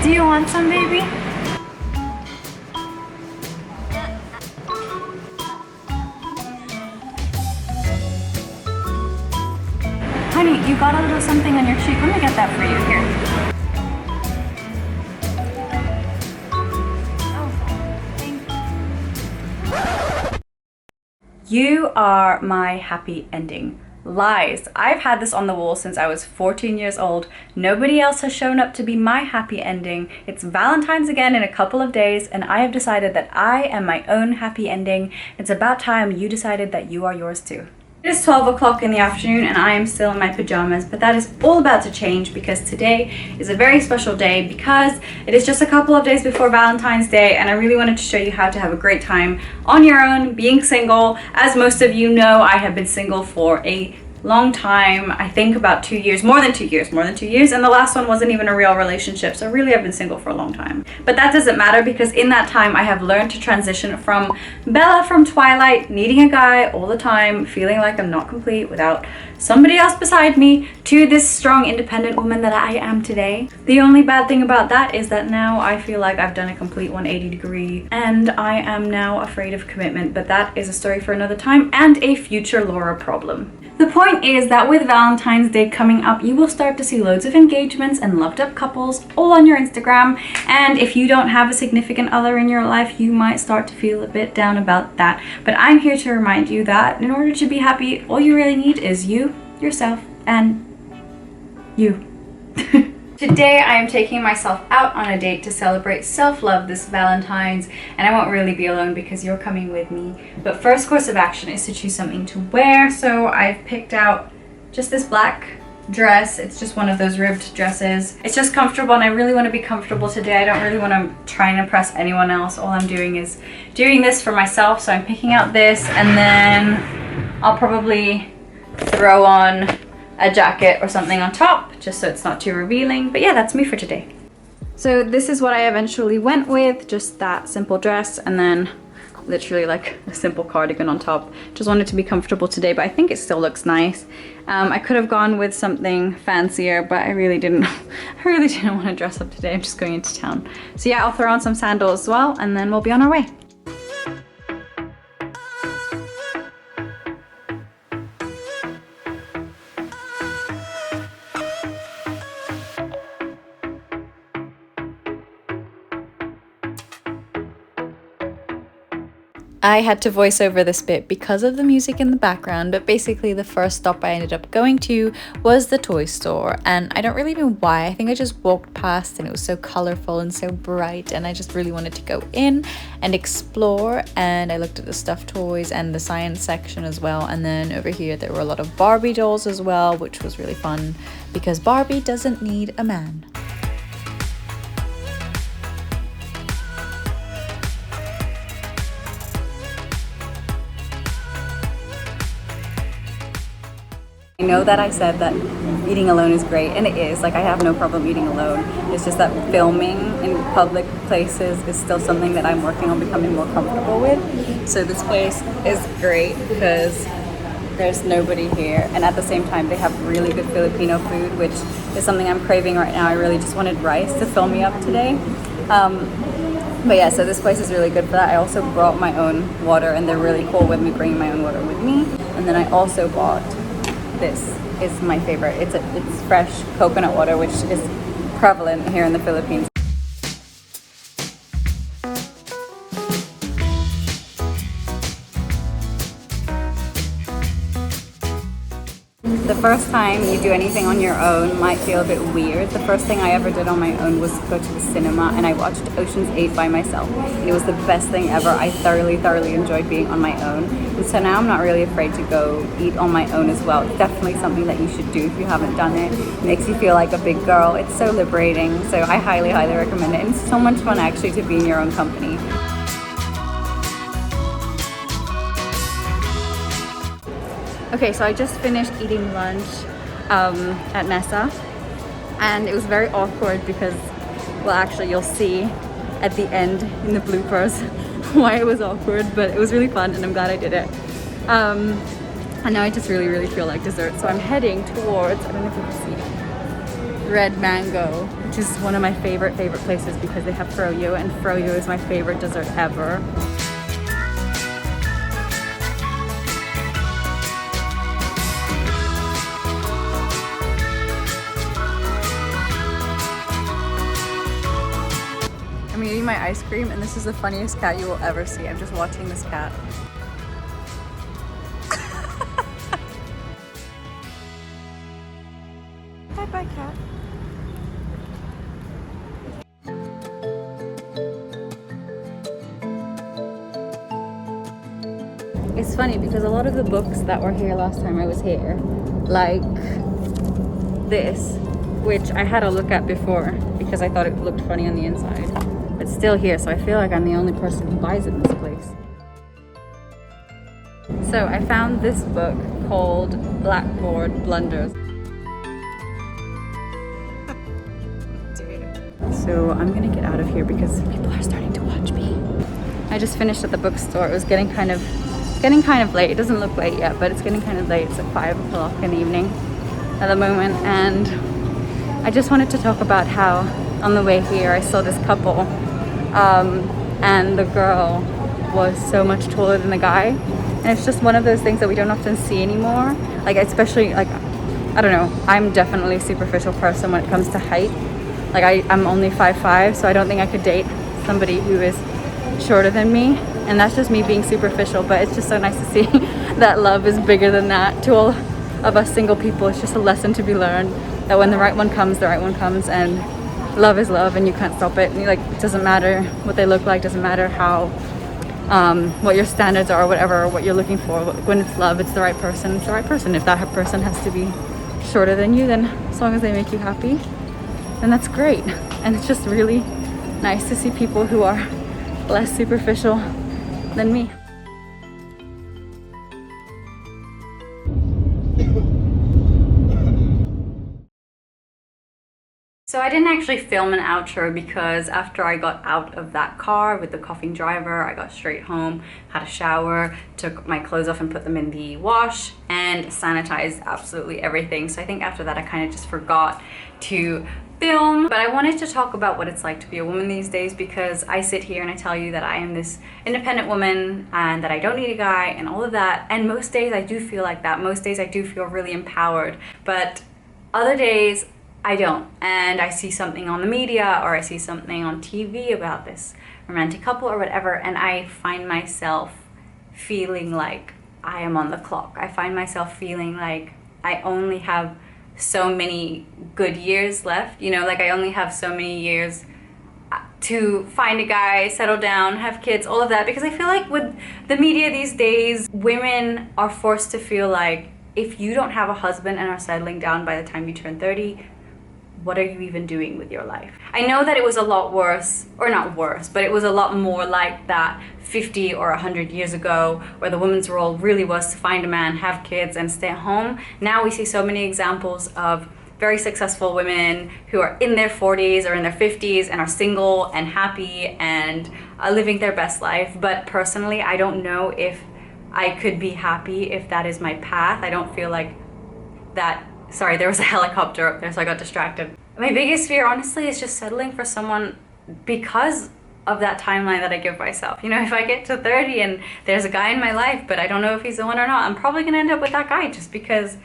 Do you want some, baby? Honey, you got a little something on your cheek. Let me get that for you here. Oh, thank you. You are my happy ending. Lies. I've had this on the wall since I was 14 years old. Nobody else has shown up to be my happy ending. It's Valentine's again in a couple of days, and I have decided that I am my own happy ending. It's about time you decided that you are yours too. It is 12 o'clock in the afternoon and I am still in my pajamas, but that is all about to change because today is a very special day because it is just a couple of days before Valentine's Day, and I really wanted to show you how to have a great time on your own, being single. As most of you know, I have been single for a long time. I think about 2 years, more than 2 years, and the last one wasn't even a real relationship, so really I've been single for a long time. But that doesn't matter because in that time I have learned to transition from Bella from Twilight, needing a guy all the time, feeling like I'm not complete without somebody else beside me, to this strong independent woman that I am today. The only bad thing about that is that now I feel like I've done a complete 180 degree and I am now afraid of commitment, but that is a story for another time and a future Laura problem. The point is that with Valentine's Day coming up, you will start to see loads of engagements and locked up couples all on your Instagram. And if you don't have a significant other in your life, you might start to feel a bit down about that. But I'm here to remind you that in order to be happy, all you really need is you, yourself, and you. Today I am taking myself out on a date to celebrate self-love this Valentine's, and I won't really be alone because you're coming with me. But first course of action is to choose something to wear, so I've picked out just this black dress. It's just one of those ribbed dresses. It's just comfortable and I really want to be comfortable today. I don't really want to try and impress anyone else. All I'm doing is doing this for myself, so I'm picking out this and then I'll probably throw on a jacket or something on top just so it's not too revealing. But yeah, that's me for today. So this is what I eventually went with, just that simple dress and then literally like a simple cardigan on top. Just wanted to be comfortable today, but I think it still looks nice. I could have gone with something fancier, but I really didn't want to dress up today. I'm just going into town. So yeah, I'll throw on some sandals as well and then we'll be on our way. I had to voice over this bit because of the music in the background, but basically the first stop I ended up going to was the toy store, and I don't really know why. I think I just walked past and it was so colorful and so bright and I just really wanted to go in and explore, and I looked at the stuffed toys and the science section as well, and then over here there were a lot of Barbie dolls as well, which was really fun because Barbie doesn't need a man. I know that I said that eating alone is great, and it is. Like, I have no problem eating alone. It's just that filming in public places is still something that I'm working on becoming more comfortable with. So this place is great because there's nobody here, and at the same time they have really good Filipino food, which is something I'm craving right now. I really just wanted rice to fill me up today. But yeah, so this place is really good for that. I also brought my own water, and they're really cool with me bringing my own water with me. And then I also bought this is my favorite. It's fresh coconut water, which is prevalent here in the Philippines. The first time you do anything on your own might feel a bit weird. The first thing I ever did on my own was go to the cinema, and I watched Ocean's 8 by myself. It was the best thing ever. I thoroughly enjoyed being on my own. And so now I'm not really afraid to go eat on my own as well. It's definitely something that you should do if you haven't done it. It makes you feel like a big girl. It's so liberating. So I highly recommend it. And it's so much fun actually to be in your own company. Okay, so I just finished eating lunch at Nessa, and it was very awkward because, well, actually you'll see at the end in the bloopers why it was awkward, but it was really fun and I'm glad I did it. And now I just really feel like dessert, so I'm heading towards, I don't know if you can see, red mango, which is one of my favorite places because they have froyo, and froyo is my favorite dessert ever. I'm eating my ice cream, and this is the funniest cat you will ever see. I'm just watching this cat. Bye, cat. It's funny because a lot of the books that were here last time I was here, like this, which I had a look at before because I thought it looked funny on the inside, it's still here, so I feel like I'm the only person who buys it in this place. So I found this book called Blackboard Blunders. So I'm gonna get out of here because people are starting to watch me. I just finished at the bookstore. It was getting kind of late. It doesn't look late yet, but it's getting kind of late. It's like 5 o'clock in the evening at the moment, and I just wanted to talk about how on the way here I saw this couple, and the girl was so much taller than the guy, and it's just one of those things that we don't often see anymore. Like, especially, like, I don't know, I'm definitely a superficial person when it comes to height. Like, I'm only 5'5", so I don't think I could date somebody who is shorter than me, and that's just me being superficial. But it's just so nice to see that love is bigger than that. To all of us single people, it's just a lesson to be learned that when the right one comes, and love is love, and you can't stop it. And, like, it doesn't matter what they look like, doesn't matter how what your standards are, or whatever, or what you're looking for. When it's love, it's the right person. It's the right person. If that person has to be shorter than you, then as long as they make you happy, then that's great. And it's just really nice to see people who are less superficial than me. So I didn't actually film an outro because after I got out of that car with the coughing driver, I got straight home, had a shower, took my clothes off and put them in the wash, and sanitized absolutely everything. So I think after that I kind of just forgot to film. But I wanted to talk about what it's like to be a woman these days, because I sit here and I tell you that I am this independent woman and that I don't need a guy and all of that. And most days I do feel like that. Most days I do feel really empowered. But other days I don't, and I see something on the media or I see something on TV about this romantic couple or whatever, and I find myself feeling like I am on the clock. I find myself feeling like I only have so many good years left, you know, like I only have so many years to find a guy, settle down, have kids, all of that, because I feel like with the media these days, women are forced to feel like if you don't have a husband and are settling down by the time you turn 30, what are you even doing with your life? I know that it was a lot worse, or not worse, but it was a lot more like that 50 or 100 years ago, where the woman's role really was to find a man, have kids, and stay at home. Now we see so many examples of very successful women who are in their 40s or in their 50s and are single and happy and are living their best life. But personally, I don't know if I could be happy if that is my path. I don't feel like that. Sorry, there was a helicopter up there, so I got distracted. My biggest fear, honestly, is just settling for someone because of that timeline that I give myself. You know, if I get to 30 and there's a guy in my life, but I don't know if he's the one or not, I'm probably gonna end up with that guy just because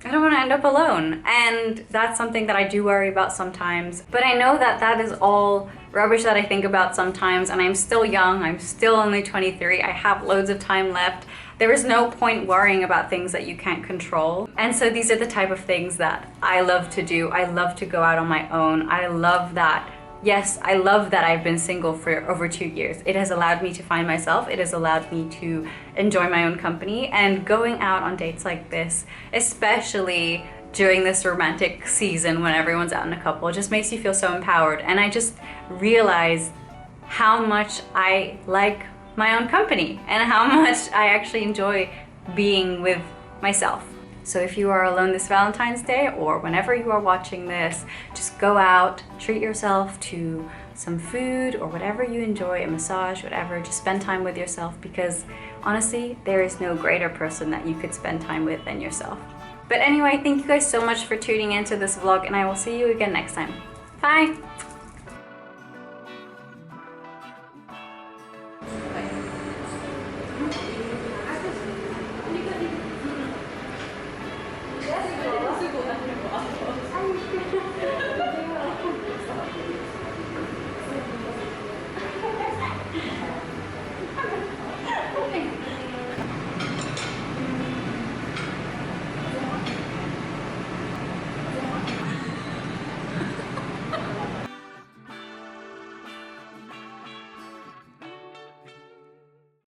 I don't want to end up alone. And that's something that I do worry about sometimes. But I know that that is all rubbish that I think about sometimes, and I'm still young. I'm still only 23. I have loads of time left. There is no point worrying about things that you can't control. And so these are the type of things that I love to do. I love to go out on my own. I love that. Yes, I love that I've been single for over 2 years. It has allowed me to find myself. It has allowed me to enjoy my own company, and going out on dates like this, especially during this romantic season when everyone's out in a couple, just makes you feel so empowered. And I just realize how much I like my own company and how much I actually enjoy being with myself. So if you are alone this Valentine's Day, or whenever you are watching this, just go out, treat yourself to some food or whatever you enjoy, a massage, whatever. Just spend time with yourself, because honestly, there is no greater person that you could spend time with than yourself. But anyway, thank you guys so much for tuning into this vlog, and I will see you again next time. Bye!